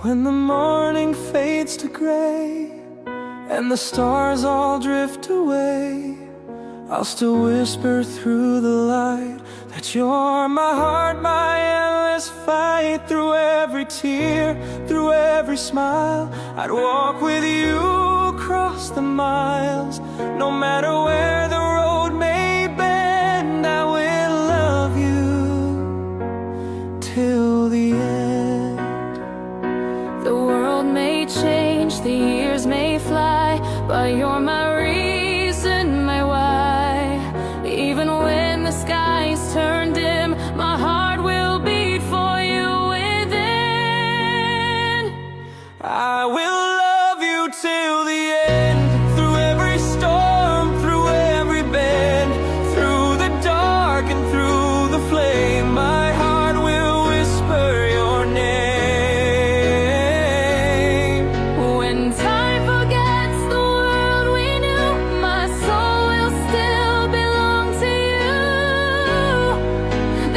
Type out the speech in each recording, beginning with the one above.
When the morning fades to gray and the stars all drift away, I'll still whisper through the light that you're my heart, my endless fight. Through every tear, through every smile, I'd walk with you across the miles. No matter where the road may bend, I will love you till the end. The world may change, the years may fly, but you're my reason, my why. Even when the skies turn dim, my heart will beat for you within. I will love you till the end. Through every storm, through every bend, through the dark and through the flame, my heart will whisper your name. When time forgets the world we knew, my soul will still belong to you.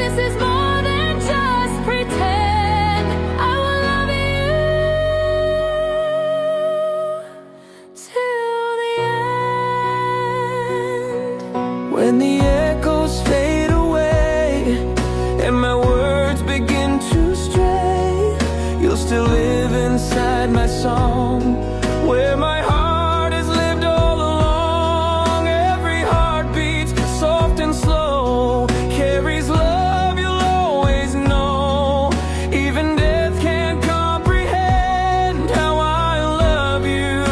This is more than just pretend. I will love you till the end. When the echoes fade away and my words begin to stray, you'll still live inside my song, where my heart has lived all along. Every heartbeat, soft and slow, carries love you'll always know. Even death can't comprehend how I love you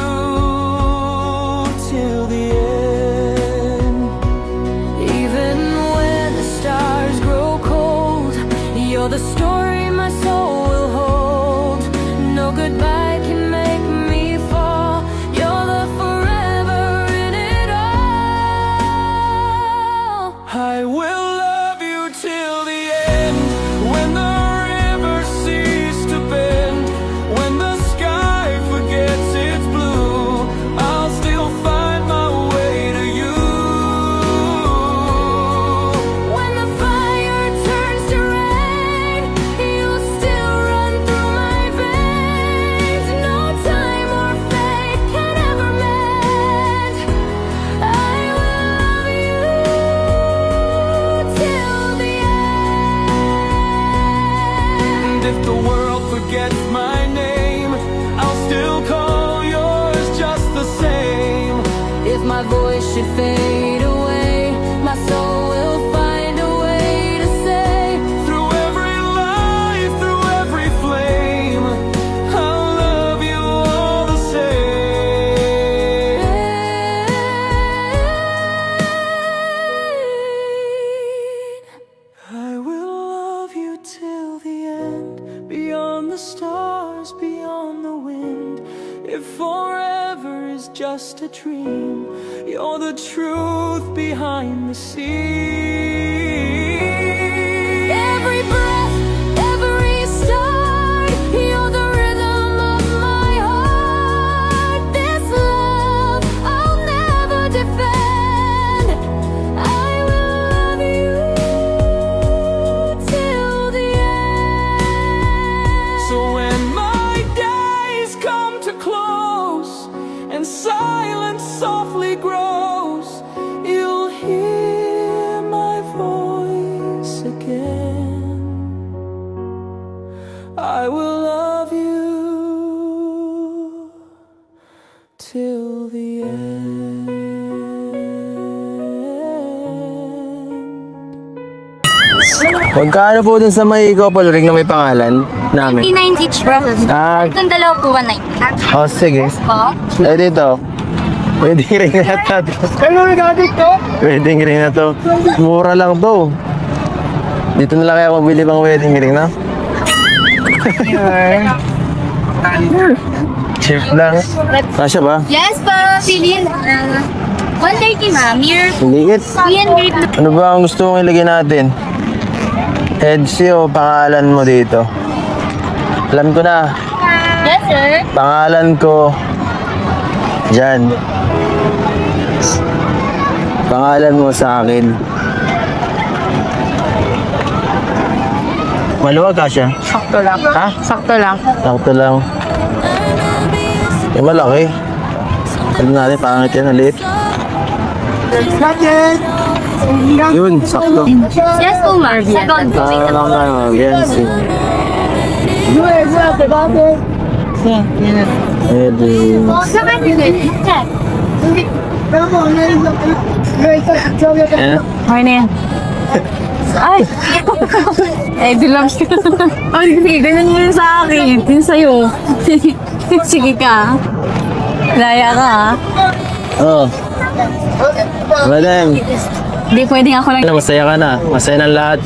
till the end. Even when the stars grow cold, you're the story my soul will hold. No goodbye can make me fall. You're the forever in it all. I will love you till the end. When the rivers cease to bend, when the sky forgets its blue, I'll still find my way to you. When the fire turns to rain, you'll still run through my veins. No time or fate can ever mend. I will love you till the And end. if the world forgets my name, I'll still call yours just the same. If my voice should fade away, my soul will find a way to say, Through every life, through every flame, I'll love you all the same. I will love you till the end, beyond the stars, beyond the wind. If forever is just a dream, you're the truth behind the scene. every breath, every start, you're the rhythm of my heart. This love I'll never defend. I will love you till the end. So when my days come to close and silence softly grows, you'll hear my voice again. I will love you till the end. Magkano po dun sa may couple ring na may pangalan namin? 59 each, bro. Ah, Itong dalawa po, 190. oh sige. Po? Eh dito. Wedding ring na to. Wedding ring na to. Mura lang to. Dito na lang kaya ako bili pang wedding ring na. Cheap lang. Kasya ba? Yes, po. Pilin. 130, ma'am. Your Ligit. Ian grade na. Ano ba ang gusto mong ilagay natin? Headsy o pangalan mo dito? Alam ko na. Yes, sir. Pangalan ko Jan. Pangalan mo sa akin Maluwag ka siya. Sakto lang. Ha? Sakto lang. Sakto lang. Yung malaki. Ano natin, pangit yan, ulit. Yun, sakto. Yes po, ma'am. Second po. Lang na, yan, si. Edi. Sa kanya din. Check. Eh? Okay na yan. Ay! Eh, dilams ka. Ay, sige, ganun mo yun sa akin. Yun sa'yo. Sige ka. Laya ka, ha? Oh. Madam, Hindi pwedeng ako lang. masaya ka na. Masaya ng lahat.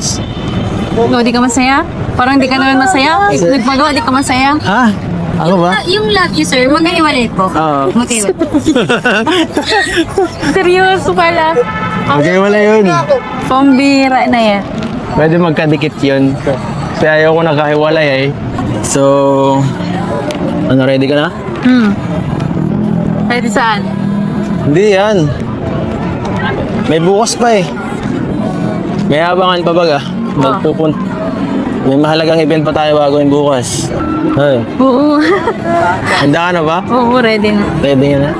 No, di ka masaya? Parang di ka naman masaya. Nagpagawa, di ka masaya. Ha? Ako ba? Yung love you, sir, magkahiwalay po. Oo. Magkahiwalay. Seryoso pala. Okay, wala yun. Pambira na yan. Pwede magkadikit yun. Kaya ayaw ko nakahiwalay eh. So, ano, ready ka na? Pwede saan? Hindi yan. May bukas pa eh. May abangan pa baga. Magpupunt. May mahalagang event pa tayo bago yung bukas. Ay, Oo. handa ka na ba? Oo, ready na. Ready ka na?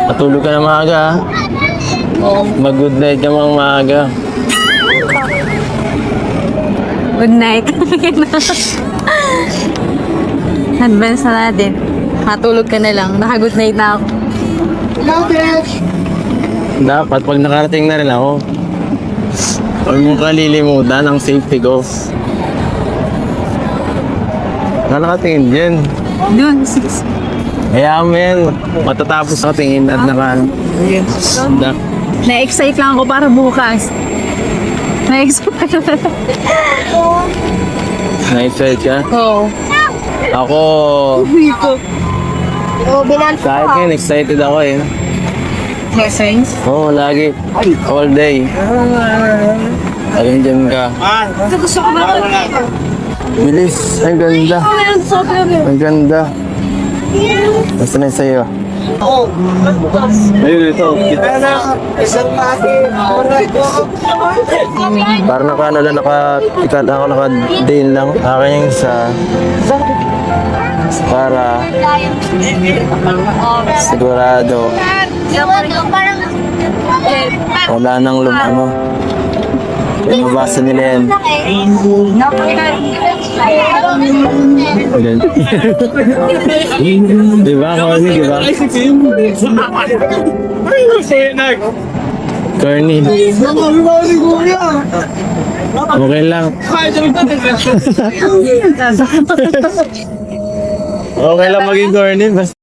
Matulog ka na maaga ha? Mag-good night ka mga maaga. Good night. Advance na natin. Matulog ka na lang. Naka-good night na ako. Dapat pag nakarating na rin ako, huwag mong kalilimutan ang safety ko. Nakatingin dyan. Doon. Kaya mo yan, matatapos ako tingin at Na-excite lang ako para bukas. Na-excite. Na-excite ka? Oo. Ako, kahit ngayon, excited ako eh. Blessings. Oo, lagi. All day. Alin dyan ka. Gusto ko ba ito? Bilis, ang ganda. Ang ganda. Basta na yung sa'yo. Ayun ito. Parang naka-day lang. Akin yung isa. Para sigurado wala nang lumano. Mabasa nila yan. Ganun. Diba? Corny, diba? Corny. Okay lang. Okay lang maging corny. Basta